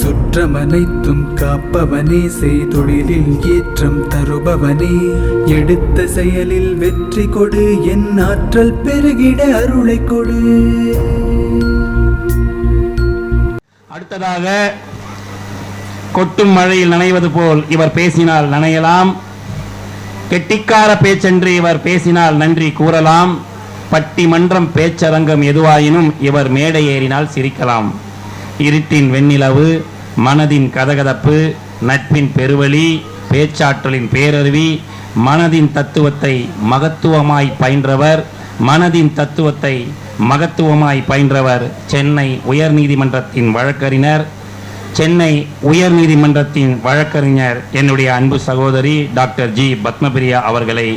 சுற்றமனைத்தும் காப்பவனே, செய்தொழிலில் ஏற்றம் தருபவனே, எடுத்த செயலில் வெற்றி கொடு, என் ஆற்றல் பெருகிட அருளை கொடு. அடுத்ததாக, கொட்டும் மழையில் நனைவது போல் இவர் பேசினால் நனையலாம், கெட்டிக்கார பேச்சென்று இவர் பேசினால் நன்றி கூறலாம், பட்டிமன்றம் பேச்சரங்கம் எதுவாயினும் இவர் மேடை ஏறினால் சிரிக்கலாம். இருட்டின் வெண்ணிலவு, மனதின் கதகதப்பு, நட்பின் பெருவழி, பேச்சாற்றலின் பேரருவி, மனதின் தத்துவத்தை மகத்துவமாய் பயின்றவர், மனதின் தத்துவத்தை மகத்துவமாய் பயின்றவர் சென்னை உயர்நீதிமன்றத்தின் வழக்கறிஞர், சென்னை உயர்நீதிமன்றத்தின் வழக்கறிஞர் என்னுடைய அன்பு சகோதரி டாக்டர் ஜி பத்மபிரியா அவர்களை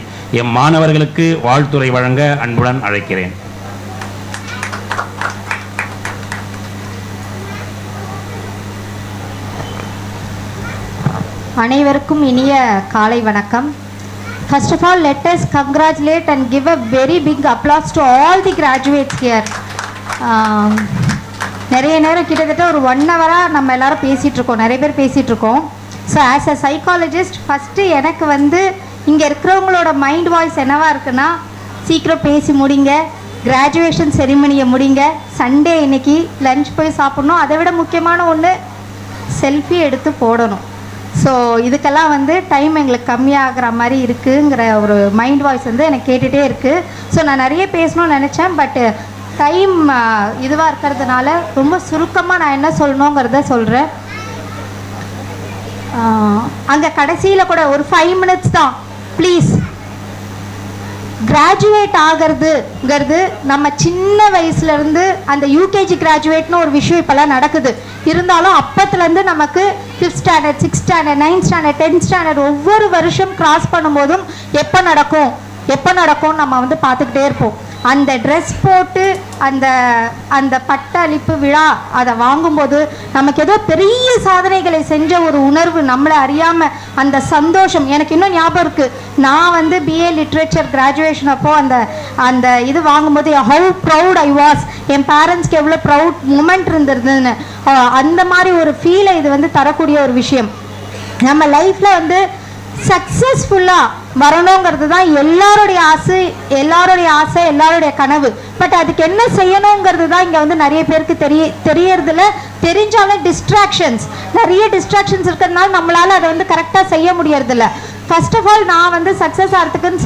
எம் மாணவர்களுக்கு வாழ்த்துரை வழங்க அன்புடன் அழைக்கிறேன். அனைவருக்கும் இனிய காலை வணக்கம். First of all, let us congratulate and give a very big applause to all the graduates here. நிறைய நேரம் கிட்டத்தட்ட ஒரு 1 ஹவராக நம்ம எல்லாரும் பேசிகிட்டு இருக்கோம், நிறைய பேர் பேசிகிட்டு இருக்கோம். So as a psychologist first எனக்கு இங்கே இருக்கிறவங்களோட மைண்ட் வாய்ஸ் என்னவாக இருக்குன்னா, சீக்கிரம் பேசி முடிங்க, கிராஜுவேஷன் செரிமனியை முடிங்க, சண்டே இன்னைக்கு லஞ்ச் போய் சாப்பிட்ணும், அதை விட முக்கியமான ஒன்று செல்ஃபி எடுத்து போடணும். ஸோ இதுக்கெல்லாம் டைம் எங்களுக்கு கம்மியாகிற மாதிரி இருக்குங்கிற ஒரு மைண்ட் வாய்ஸ் எனக்கு கேட்டுகிட்டே இருக்குது. ஸோ நான் நிறைய பேசணும்னு நினச்சேன், பட் டைம் இதுவாக இருக்கிறதுனால ரொம்ப சுருக்கமாக நான் என்ன சொல்லணுங்கிறத சொல்கிறேன். அங்கே கடைசியில் கூட ஒரு 5 minutes தான் ப்ளீஸ். கிராஜுவேட் ஆகிறதுங்கிறது நம்ம சின்ன வயசுலேருந்து அந்த யூகேஜி கிராஜுவேட்னு ஒரு விஷயம் இப்போல்லாம் நடக்குது. இருந்தாலும் அப்பத்துலேருந்து நமக்கு 5th standard, 6th standard, 9th standard, 10th standard ஒவ்வொரு வருஷம் கிராஸ் பண்ணும்போதும் எப்போ நடக்கும் நம்ம பார்த்துக்கிட்டே இருப்போம். அந்த ட்ரெஸ் போட்டு அந்த பட்டளிப்பு விழா அதை வாங்கும்போது நமக்கு ஏதோ பெரிய சாதனைகளை செஞ்ச ஒரு உணர்வு, நம்மளை அறியாமல் அந்த சந்தோஷம் எனக்கு இன்னும் ஞாபகம் இருக்குது. நான் பிஏ லிட்ரேச்சர் கிராஜுவேஷன் அப்போ அந்த இது வாங்கும்போது ஹவு ப்ரவுட் ஐ வாஸ், என் பேரண்ட்ஸ்க்கு எவ்வளோ ப்ரவுட் மூமெண்ட் இருந்திருந்ததுன்னு, அந்த மாதிரி ஒரு ஃபீலை இது தரக்கூடிய ஒரு விஷயம். நம்ம லைஃப்பில் சக்ஸஸ்ஃபுல்லாக வரணுங்கிறது தான் எல்லாருடைய ஆசை, எல்லாருடைய கனவு. பட் அதுக்கு என்ன செய்யணுங்கிறது தான் இங்கே நிறைய பேருக்கு தெரியறதில்ல. தெரிஞ்சாலும் நிறைய டிஸ்ட்ராக்ஷன்ஸ் இருக்கிறதுனால நம்மளால் அதை கரெக்டாக செய்ய முடியறதில்ல. ஃபர்ஸ்ட் ஆஃப் ஆல் நான் சக்ஸஸ் ஆகிறதுக்குன்னு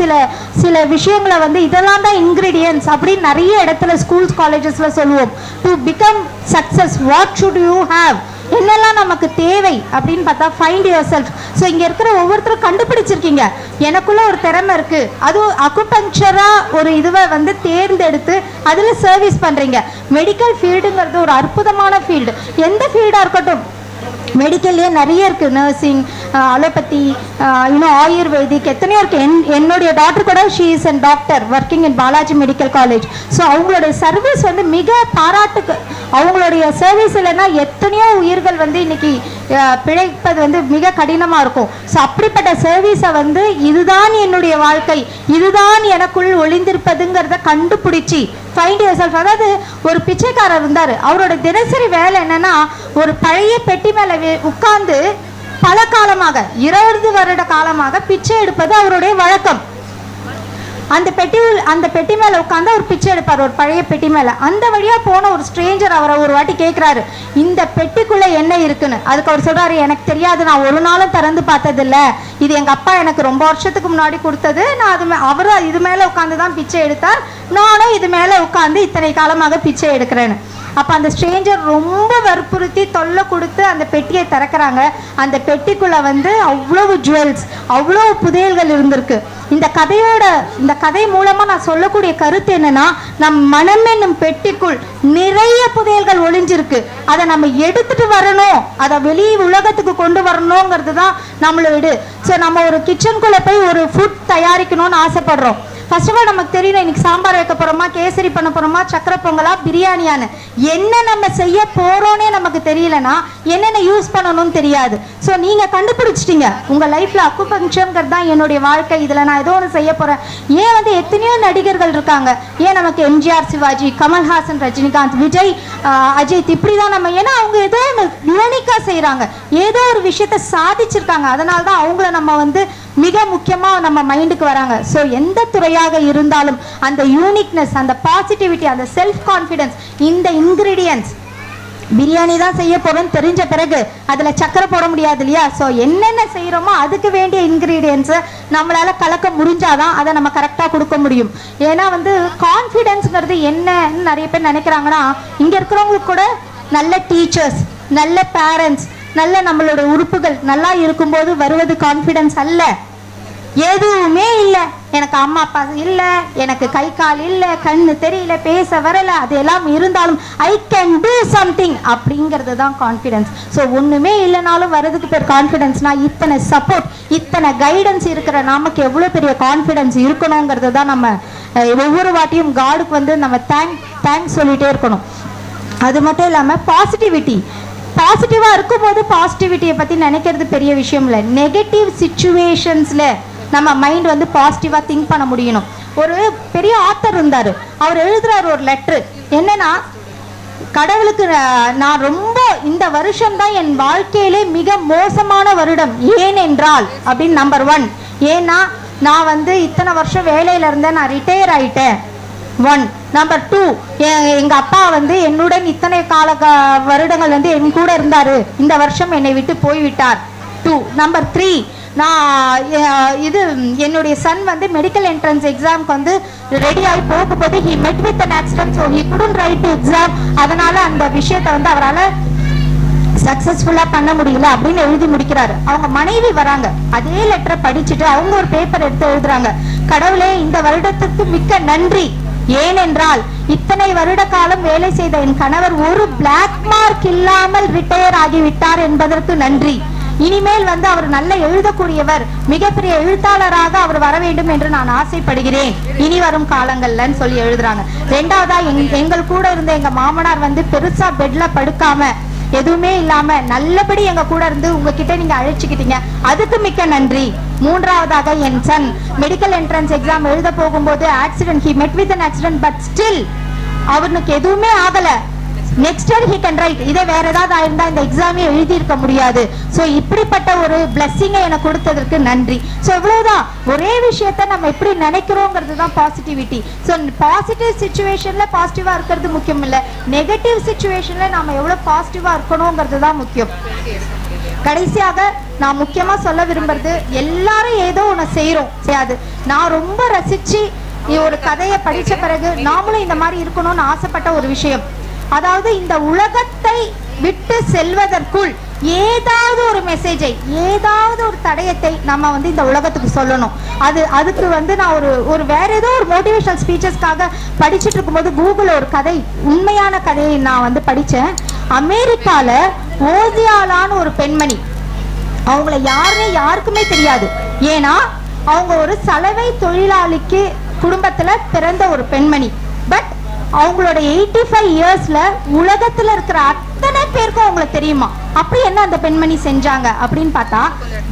சில விஷயங்களை இதெல்லாம் தான் இன்க்ரீடியன்ஸ் அப்படின்னு நிறைய இடத்துல ஸ்கூல்ஸ் காலேஜஸில் சொல்லுவோம். To become success what should you have, என்னெல்லாம் நமக்கு தேவை அப்படின்னு பார்த்தா ஃபைண்ட் யுவர் செல்ஃப். ஸோ இங்கே இருக்கிற ஒவ்வொருத்தரும் கண்டுபிடிச்சிருக்கீங்க, எனக்குள்ள ஒரு திறமை இருக்குது, அதுவும் அக்குபங்க்சராக ஒரு இதுவை தேர்ந்தெடுத்து அதில் சர்வீஸ் பண்ணுறீங்க. மெடிக்கல் ஃபீல்டுங்கிறது ஒரு அற்புதமான ஃபீல்டு. எந்த ஃபீல்டாக இருக்கட்டும், மெடிக்கல்லே நிறைய இருக்குது, நர்சிங், அலோபதி, இன்னும் ஆயுர்வேதிக், எத்தனையோ இருக்குது. என்னுடைய டாக்டர் கூட she is and doctor working in Balaji medical college. So அவங்களுடைய சர்வீஸ் மிக பாராட்டுக்கு, அவங்களுடைய சர்வீஸ் இல்லைன்னா எத்தனையோ உயிர்கள் இன்னைக்கு பிழைப்பது மிக கடினமாக இருக்கும். ஸோ அப்படிப்பட்ட சர்வீஸை இதுதான் என்னுடைய வாழ்க்கை, இதுதான் எனக்குள் ஒளிந்திருப்பதுங்கிறத கண்டுபிடிச்சி ஃபைண்ட் யுவர் செல்ஃப். அதாவது ஒரு பிச்சைக்காரர் இருந்தார், அவரோட தினசரி வேலை என்னன்னா, ஒரு பழைய பெட்டி மேலே உட்கார்ந்து பல காலமாக 20 வருட காலமாக பிச்சை எடுப்பது அவருடைய வழக்கம். அந்த பெட்டி மேலே உட்காந்து அவர் பிச்சை எடுப்பார், ஒரு பழைய பெட்டி மேலே. அந்த வழியாக போன ஒரு ஸ்ட்ரேஞ்சர் அவரை ஒரு வாட்டி கேட்குறாரு, இந்த பெட்டிக்குள்ளே என்ன இருக்குன்னு. அதுக்கு அவர் சொல்கிறாரு, எனக்கு தெரியாது, நான் ஒரு நாளும் திறந்து பார்த்ததில்ல, இது எங்கள் அப்பா எனக்கு ரொம்ப வருஷத்துக்கு முன்னாடி கொடுத்தது, நான் அவர் இது மேலே உட்காந்து தான் பிச்சை எடுத்தார், நானும் இது மேலே உட்காந்து இத்தனை காலமாக பிச்சை எடுக்கிறேன்னு. அப்போ அந்த ஸ்ட்ரேஞ்சர் ரொம்ப வற்புறுத்தி தொல்லை கொடுத்து அந்த பெட்டியை திறக்கிறாங்க. அந்த பெட்டிக்குள்ளே அவ்வளவு ஜுவல்ஸ், அவ்வளோ புதையல்கள் இருந்திருக்கு. இந்த கதை மூலமாக நான் சொல்லக்கூடிய கருத்து என்னன்னா, நம் மனம் என்னும் பெட்டிக்குள் நிறைய புதையல்கள் ஒளிஞ்சிருக்கு. அதை நம்ம எடுத்துட்டு வரணும், அதை வெளி உலகத்துக்கு கொண்டு வரணுங்கிறது தான் நம்மளோட இது. ஸோ நம்ம ஒரு கிச்சனுக்குள்ளே போய் ஒரு ஃபுட் தயாரிக்கணும்னு ஆசைப்படுறோம். ஃபர்ஸ்ட் ஆஃப் ஆல் நமக்கு தெரியல இன்னைக்கு சாம்பார் வைக்க போறோமா, கேசரி பண்ண போறோமா, சக்கரை பொங்கலா, பிரியாணியான்னு என்ன நம்ம செய்ய போறோன்னே நமக்கு தெரியலனா என்னென்ன யூஸ் பண்ணணும்னு தெரியாது. ஸோ நீங்க கண்டுபிடிச்சிட்டீங்க உங்க லைஃப்ல அக்குபங்க்சர்ங்கிறது தான் என்னுடைய வாழ்க்கை, இதுல நான் ஏதோ ஒன்று செய்ய போறேன். ஏன் வந்து எத்தனையோ நடிகர்கள் இருக்காங்க, ஏன் நமக்கு எம்ஜிஆர், சிவாஜி, கமல்ஹாசன், ரஜினிகாந்த், விஜய், அஜித், இப்படிதான் நம்ம, ஏன்னா அவங்க ஏதோ ஒன்று யூனிக்கா செய்யறாங்க, ஏதோ ஒரு விஷயத்த சாதிச்சிருக்காங்க. அதனால தான் அவங்கள நம்ம வந்து மிக முக்கியமா நம்ம மைண்டுக்கு வராங்க. ஸோ எந்த துறையாக இருந்தாலும் அந்த யூனிக்னஸ், அந்த பாசிட்டிவிட்டி, அந்த செல்ஃப் கான்ஃபிடன்ஸ், இந்த இன்கிரீடியன்ஸ் பிரியாணி தான் செய்ய போறோம்னு தெரிஞ்ச பிறகு அதுல சக்கரை போட முடியாது இல்லையா? ஸோ என்னென்ன செய்யறோமோ அதுக்கு வேண்டிய இன்கிரீடியன்ஸை நம்மளால கலக்க முடிஞ்சாதான் அதை நம்ம கரெக்டா கொடுக்க முடியும். ஏன்னா வந்து கான்ஃபிடன்ஸ்ங்கிறது என்னன்னு நிறைய பேர் நினைக்கிறாங்கன்னா, இங்க இருக்கிறவங்களுக்கு கூட நல்ல டீச்சர்ஸ், நல்ல பேரண்ட்ஸ், நல்ல நம்மளோட உறுப்புகள் நல்லா இருக்கும்போது வருவது கான்ஃபிடன்ஸ் அல்ல. எதுவுமே இல்லை, எனக்கு அம்மா அப்பா இல்லை, எனக்கு கை கால் இல்லை, கண்ணு தெரியல, பேச வரல, அது எல்லாம் இருந்தாலும் ஐ கேன் டூ சம்திங் அப்படிங்கிறது தான் கான்ஃபிடன்ஸ். ஸோ ஒன்றுமே இல்லைனாலும் வரதுக்கு பேர் கான்ஃபிடன்ஸ்னா இத்தனை சப்போர்ட், இத்தனை கைடன்ஸ் இருக்கிற நமக்கு எவ்வளோ பெரிய கான்ஃபிடன்ஸ் இருக்கணுங்கிறது தான் நம்ம ஒவ்வொரு வாட்டியும் காடுக்கு வந்து நம்ம தேங்க்ஸ் சொல்லிகிட்டே இருக்கணும். அது மட்டும் இல்லாமல் பாசிட்டிவாக இருக்கும்போது பாசிட்டிவிட்டியை பற்றி நினைக்கிறது பெரிய விஷயம் இல்லை. நெகட்டிவ் சிச்சுவேஷன்ஸில் நம்ம மைண்ட் வந்து பாசிட்டிவாக திங்க் பண்ண முடியணும். ஒரு பெரிய ஆத்தர் இருந்தார், அவர் எழுதுறாரு ஒரு லெட்ரு, என்னன்னா கடவுளுக்கு நான் ரொம்ப இந்த வருஷம் தான் என் வாழ்க்கையிலே மிக மோசமான வருடம், ஏனென்றால் அப்படின்னு நம்பர் 1, ஏன்னா நான் வந்து இத்தனை வருஷம் வேலையில இருந்தேன், நான் ரிட்டையர் ஆயிட்டேன். 1. நம்பர் 2, எங்க அப்பா வந்து என்னுடன் இத்தனை வருடங்கள் வந்து என் கூட இருந்தாரு, இந்த வருஷம் என்னை விட்டு போய்விட்டார். 2. நம்பர் 3, நான் என்னுடைய சன் வந்து மெடிக்கல் என்ட்ரன்ஸ் எக்ஸாம்க்கு வந்து ரெடி ஆகி போகும்போது he met with an accident, so he couldn't write the exam. அதனால அந்த விஷயத்தை வந்து அவரால் சக்சஸ்ஃபுல்லா பண்ண முடியல அப்படின்னு எழுதி முடிக்கிறாரு. அவங்க மனைவி வராங்க, அதே லெட்டரை படிச்சுட்டு அவங்க ஒரு பேப்பர் எடுத்து எழுதுறாங்க, கடவுளே இந்த வருடத்துக்கு மிக்க நன்றி, ஏனென்றால் இத்தனை வருட காலம் வேலை செய்த என் கணவர் ஒரு பிளாக் மார்க் இல்லாமல் ரிட்டையர் ஆகிவிட்டார் என்பதற்கு நன்றி. இனிமேல் வந்து அவர் நல்ல எழுதக்கூடியவர், மிகப்பெரிய எழுத்தாளராக அவர் வர வேண்டும் என்று நான் ஆசைப்படுகிறேன் இனி வரும் காலங்கள்லன்னு சொல்லி எழுதுறாங்க. 2வதா எங்கள் கூட இருந்த எங்க மாமனார் வந்து பெருசா பெட்ல படுக்காம எதுவுமே இல்லாம நல்லபடி எங்க கூட இருந்து உங்ககிட்ட நீங்க அழைச்சுக்கிட்டீங்க, அதுக்கு மிக்க நன்றி. 3வதாக என் சன் மெடிக்கல் என்ட்ரன்ஸ் எக்ஸாம் எழுத போகும்போது accident, he met with an accident, but still அவனுக்கு எதுவுமே ஆகல, next year he can write. இதே வேற ஏதாவது ஆயிருந்தா இந்த எக்ஸாமே எழுதி இருக்க முடியாது. ஸோ இப்படிப்பட்ட ஒரு பிளெஸிங்கை எனக்கு கொடுத்ததற்கு நன்றி. ஸோ இவ்வளவுதான், ஒரே விஷயத்த நம்ம எப்படி நினைக்கிறோங்கிறது தான் பாசிட்டிவிட்டி. ஸோ பாசிட்டிவ் சிச்சுவேஷன்ல பாசிட்டிவா இருக்கிறது முக்கியம் இல்லை, நெகட்டிவ் சிச்சுவேஷன்ல நாம எவ்வளவு பாசிட்டிவா இருக்கணுங்கிறது தான் முக்கியம். கடைசியாக நான் முக்கியமா சொல்ல விரும்புறது, எல்லாரும் ஏதோ ஒன்று செய்யறோம் செய்யாது. நான் ரொம்ப ரசிச்சு ஒரு கதையை படிச்ச பிறகு நாமளும் இந்த மாதிரி இருக்கணும்னு ஆசைப்பட்ட ஒரு விஷயம், அதாவது இந்த உலகத்தை விட்டு செல்வதற்குள் ஏதாவது ஒரு மெசேஜை, ஏதாவது ஒரு தடயத்தை நம்ம வந்து இந்த உலகத்துக்கு சொல்லணும். அதுக்கு வந்து நான் ஒரு வேற ஏதோ ஒரு மோட்டிவேஷனல் ஸ்பீச்சஸ்க்காக படிச்சுட்டு இருக்கும்போது கூகுளில் ஒரு கதை, உண்மையான கதையை நான் வந்து படித்தேன். அமெரிக்கால ஓசியாலான்னு ஒரு பெண்மணி, அவங்கள யாருக்குமே தெரியாது, ஏன்னா அவங்க ஒரு சலவை தொழிலாளிக்கு குடும்பத்துல பிறந்த ஒரு பெண்மணி. பட் அவங்களோட 85 இயர்ஸ்ல உலகத்துல இருக்கிற அத்தனை பேருக்கும் அவங்களுக்கு தெரியுமா. அப்படி என்ன அந்த பெண்மணி செஞ்சாங்க அப்படின்னு பார்த்தா,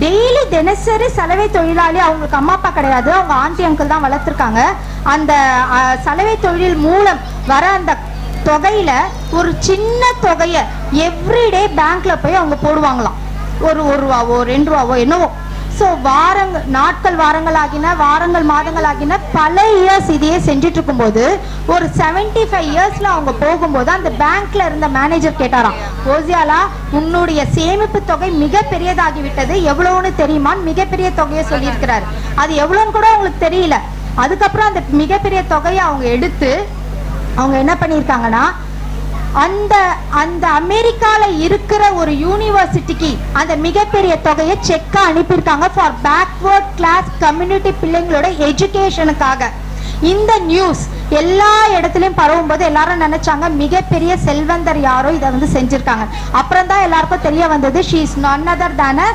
டெய்லி தினசரி சலவை தொழிலாளி, அவங்களுக்கு அம்மா அப்பா கிடையாது, அவங்க ஆண்டி அங்கிள் தான் வளர்த்துருக்காங்க. அந்த சலவை தொழில் மூலம் வர அந்த தொகையில ஒரு சின்ன தொகையை எவ்ரிடே பேங்க்ல போய் அவங்க போடுவாங்களாம். ஒரு ரூபாவோ 2 ரூபாவோ என்னவோ. ஸோ வாரங்கள் ஆகின, மாதங்கள் ஆகின, பல இயர்ஸ் இதையே செஞ்சுட்டு இருக்கும்போது ஒரு 75 இயர்ஸ்ல அவங்க போகும்போது அந்த பேங்க்ல இருந்த மேனேஜர் கேட்டாராம், ஓசியாலா உன்னுடைய சேமிப்பு தொகை மிக பெரியதாகிவிட்டது, எவ்வளவுன்னு தெரியுமான்னு மிகப்பெரிய தொகையை சொல்லியிருக்கிறாரு. அது எவ்வளோன்னு கூட அவங்களுக்கு தெரியல. அதுக்கப்புறம் அந்த மிகப்பெரிய தொகையை அவங்க எடுத்து அவங்க என்ன பண்ணியிருக்காங்கன்னா, அந்த அமெரிக்கால இருக்கிற ஒரு யூனிவர்சிட்டிக்கு அந்த மிகப்பெரிய தொகையை செக்கா அனுப்பியிருக்காங்க ஃபார் பேக்வர்ட் கிளாஸ் கம்யூனிட்டி பிள்ளைங்களோட எஜுகேஷனுக்காக. இந்த நியூஸ் எல்லா இடத்துலயும் பரவும் போது எல்லாரும் நினைச்சாங்க மிகப்பெரிய செல்வந்தர் யாரோ இதை வந்து செஞ்சிருக்காங்க. அப்புறம் தான் எல்லாருக்கும் தெரிய வந்தது, she is none other than a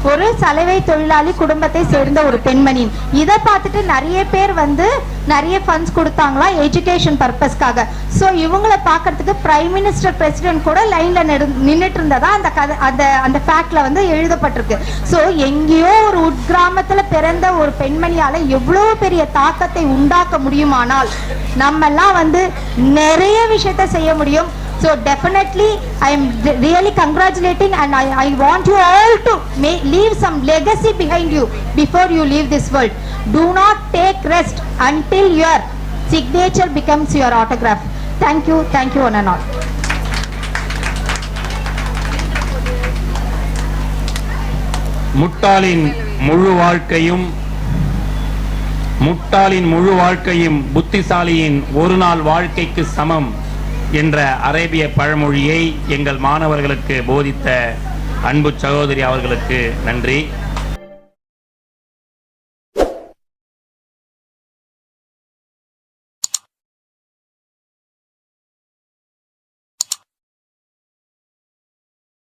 ஒரு சலவை தொழிலாளி குடும்பத்தை சேர்ந்த ஒரு பெண்மணி. இதை பார்த்துட்டு நிறைய பேர் வந்து நிறைய ஃபண்ட்ஸ் கொடுத்தாங்களா எஜுகேஷன் பர்பஸ்க்காக. ஸோ இவங்களை பார்க்கறதுக்கு பிரைம் மினிஸ்டர் பிரசிடென்ட் கூட லைன்ல நின்றுட்டு இருந்ததா அந்த கதை அந்த ஃபேக்ட்ல வந்து எழுதப்பட்டிருக்கு. ஸோ எங்கேயோ ஒரு உட்கிராமத்துல பிறந்த ஒரு பெண்மணியால எவ்வளவு பெரிய தாக்கத்தை உண்டாக்க முடியுமானால் நம்மெல்லாம் வந்து நிறைய விஷயத்த செய்ய முடியும். So definitely I am really congratulating, and I want you all to leave some legacy behind you before you leave this world. Do not take rest until your signature becomes your autograph. Thank you one and all. முட்டாளின் முழு வாழ்க்கையும் புத்திசாலியின் ஒரு நாள் வாழ்க்கைக்கு சமம் என்ற அரேபிய பழமொழியை எங்கள் மாணவர்களுக்கு போதித்த அன்பு சகோதரி அவர்களுக்கு நன்றி.